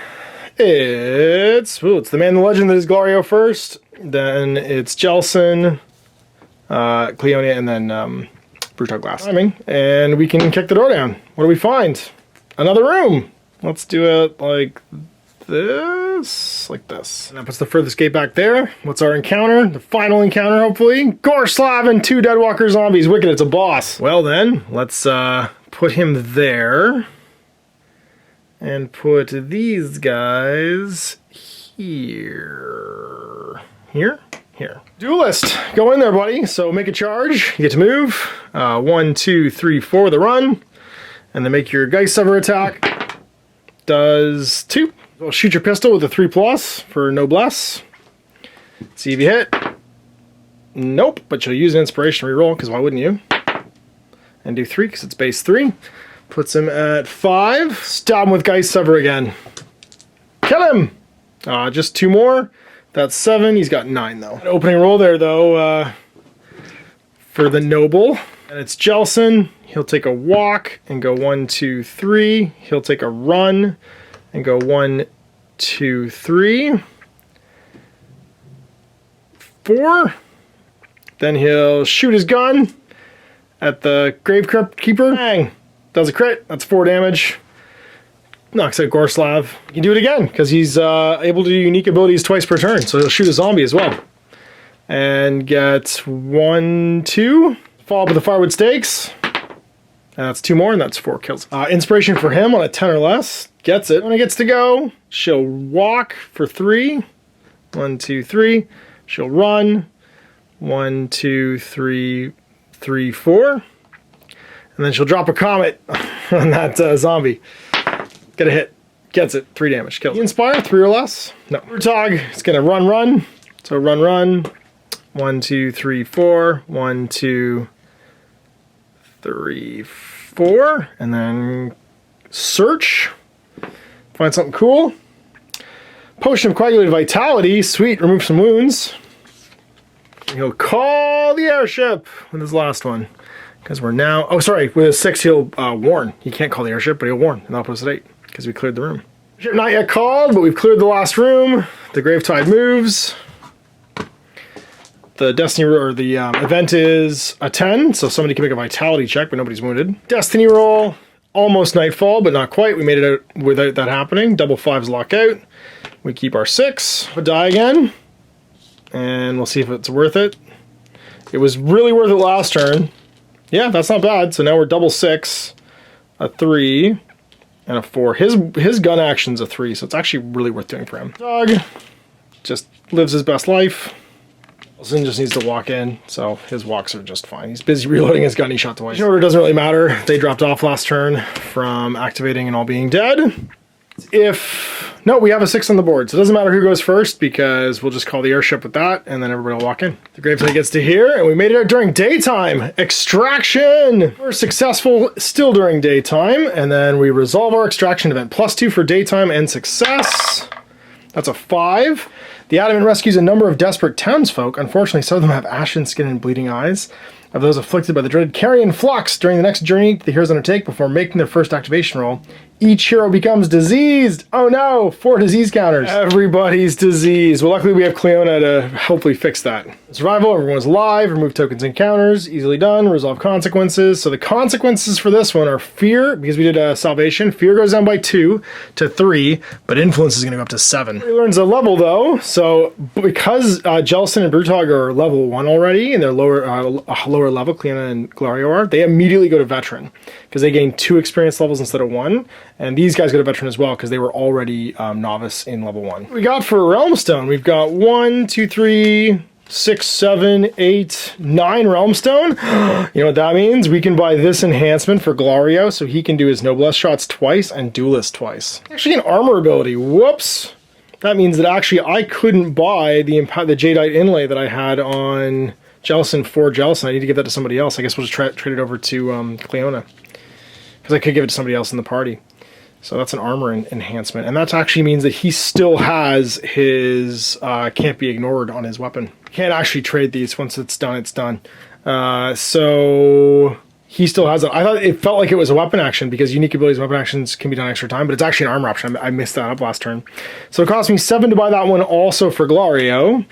It's the man, the legend that is Glorio first. Then it's Jelsen, Cleona, and then Brutogg last. Timing, and we can kick the door down. What do we find? Another room. Let's do it like this, like this. And that puts the furthest gate back there. What's our encounter? The final encounter, hopefully. Gorslav and 2 Deadwalker zombies. Wicked, it's a boss. Well then, let's put him there. And put these guys here. Here? Here. Duelist, go in there, buddy. So make a charge. You get to move. 1, 2, 3, 4 with a run. And then make your Geist Sever attack. Does 2. Well, shoot your pistol with a 3+ for noblesse. See if you hit. Nope, but you'll use an inspiration to reroll, because why wouldn't you? And do 3, because it's base 3. Puts him at 5. Stab him with Geist Sever again. Kill him! Just 2 more. That's 7. He's got 9, though. An opening roll there, though, for the noble. And it's Jelsen. He'll take a walk and go 1, 2, 3. He'll take a run and go 1, 2, 3. 4. Then he'll shoot his gun at the Grave Crypt Keeper. Bang! Does a crit. That's 4 damage. Knocks out Gorslav. You can do it again, because he's able to do unique abilities twice per turn, so he'll shoot a zombie as well. And get 1, 2. Follow up with the Firewood Stakes. And that's 2 more, and that's 4 kills. Inspiration for him on a 10 or less. Gets it. When he gets to go, she'll walk for 3. 1, 2, 3. She'll run. 1, 2, 3, 3, 4. And then she'll drop a comet on that zombie. Get a hit. Gets it. 3 damage. Kills. Inspire, 3 or less. No. Brutogg is going to run. So run. 1, 2, 3, 4. 1, 2, 3, 4. And then search. Find something cool. Potion of Coagulated Vitality. Sweet. Remove some wounds. And he'll call the airship with his last one. Because we're now... Oh, sorry. With a 6, he'll warn. He can't call the airship, but he'll warn. And that'll put us at 8. Because we cleared the room. Ship not yet called, but we've cleared the last room. The Gravetide moves. The Destiny or the event is a 10, so somebody can make a Vitality check, but nobody's wounded. Destiny roll, almost Nightfall, but not quite. We made it out without that happening. Double 5s lock out. We keep our 6. We'll die again, and we'll see if it's worth it. It was really worth it last turn. Yeah, that's not bad. So now we're double 6, a 3. And a 4. His gun action's a 3, so it's actually really worth doing for him. Dog just lives his best life. Jelsen just needs to walk in, so his walks are just fine. He's busy reloading his gun, he shot twice. The order doesn't really matter. They dropped off last turn from activating and all being dead. No, we have a 6 on the board, so it doesn't matter who goes first, because we'll just call the airship with that, and then everybody will walk in. The Gravetide gets to here, and we made it out during daytime. Extraction! We're successful still during daytime, and then we resolve our extraction event. +2 for daytime and success. That's a 5. The Adamant rescues a number of desperate townsfolk. Unfortunately, some of them have ashen skin and bleeding eyes. Of those afflicted by the dreaded carrion flux during the next journey the heroes undertake before making their first activation roll, each hero becomes diseased. Oh no, 4 disease counters. Everybody's diseased. Well, luckily we have Cleona to hopefully fix that. Survival, everyone's alive, remove tokens and counters, easily done, resolve consequences. So the consequences for this one are fear, because we did salvation. Fear goes down by 2 to 3, but influence is going to go up to 7. He learns a level though, so because Jelsen and Brutogg are level 1 already, and they're lower level, Cleona and Glorio are, they immediately go to veteran, because they gain 2 experience levels instead of 1. And these guys go to veteran as well, because they were already novice in level 1. We got for Realm Stone, we've got 1, 2, 3, 6, 7, 8, 9 Realm Stone. You know what that means? We can buy this enhancement for Glorio, so he can do his Noblesse shots twice and Duelist twice. Actually, an armor ability. Whoops. That means that actually I couldn't buy the Jadeite inlay that I had on Jelsen for Jelsen. I need to give that to somebody else. I guess we'll just trade it over to Cleona, because I could give it to somebody else in the party. So that's an armor enhancement, and that actually means that he still has his can't be ignored on his weapon. Can't actually trade these. Once it's done, it's done. So he still has it. I thought it felt like it was a weapon action because unique abilities and weapon actions can be done extra time, but it's actually an armor option. I missed that up last turn. So it cost me 7 to buy that one also for Glorio,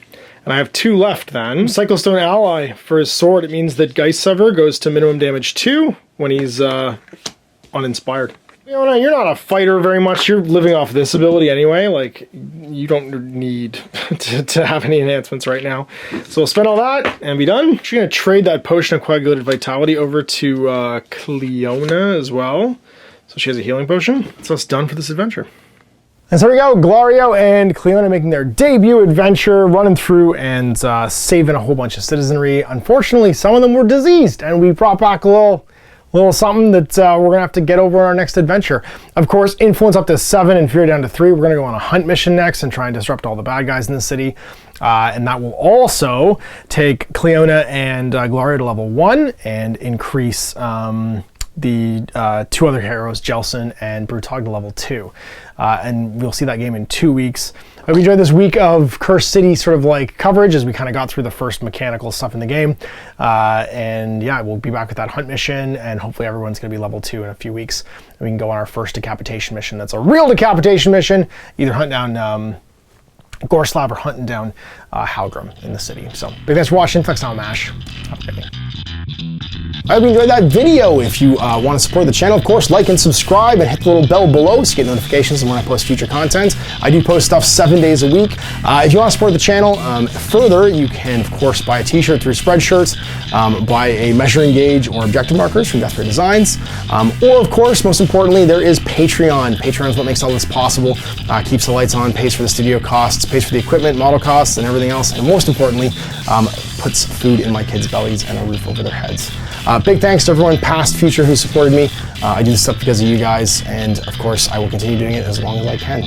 and I have 2 left then. Cyclostone Ally for his sword. It means that Geist Sever goes to minimum damage 2 when he's uninspired. Cleona, you're not a fighter very much. You're living off this ability anyway. Like, you don't need to have any enhancements right now. So we'll spend all that and be done. She's going to trade that Potion of Coagulated Vitality over to Cleona as well. So she has a healing potion. So it's done for this adventure. And so there we go, Glaurio and Cleona making their debut adventure, running through and saving a whole bunch of citizenry. Unfortunately, some of them were diseased, and we brought back a little something that we're gonna have to get over on our next adventure. Of course, influence up to 7 and fear down to 3. We're gonna go on a hunt mission next and try and disrupt all the bad guys in the city. And that will also take Cleona and Glorio to level 1 and increase the 2 other heroes, Jelsen and Brutogg, to level 2. And we'll see that game in 2 weeks. I hope you enjoyed this week of Cursed City sort of like coverage as we kind of got through the first mechanical stuff in the game. And yeah, we'll be back with that hunt mission, and hopefully everyone's going to be level 2 in a few weeks. And we can go on our first decapitation mission. That's a real decapitation mission, either hunt down Gorslav or hunting down Halgrim in the city. So big thanks for watching. Next time, MASH. Have a great day. I hope you enjoyed that video. If you want to support the channel, of course, like and subscribe and hit the little bell below to get notifications when I post future content. I do post stuff 7 days a week. If you want to support the channel further, you can, of course, buy a t-shirt through Spreadshirts, buy a measuring gauge or objective markers from Death Ray Designs, or, of course, most importantly, there is Patreon. Patreon is what makes all this possible, keeps the lights on, pays for the studio costs, pays for the equipment, model costs, and everything else, and most importantly, puts food in my kids' bellies and a roof over their heads. Big thanks to everyone, past, future, who supported me. I do this stuff because of you guys, and of course, I will continue doing it as long as I can.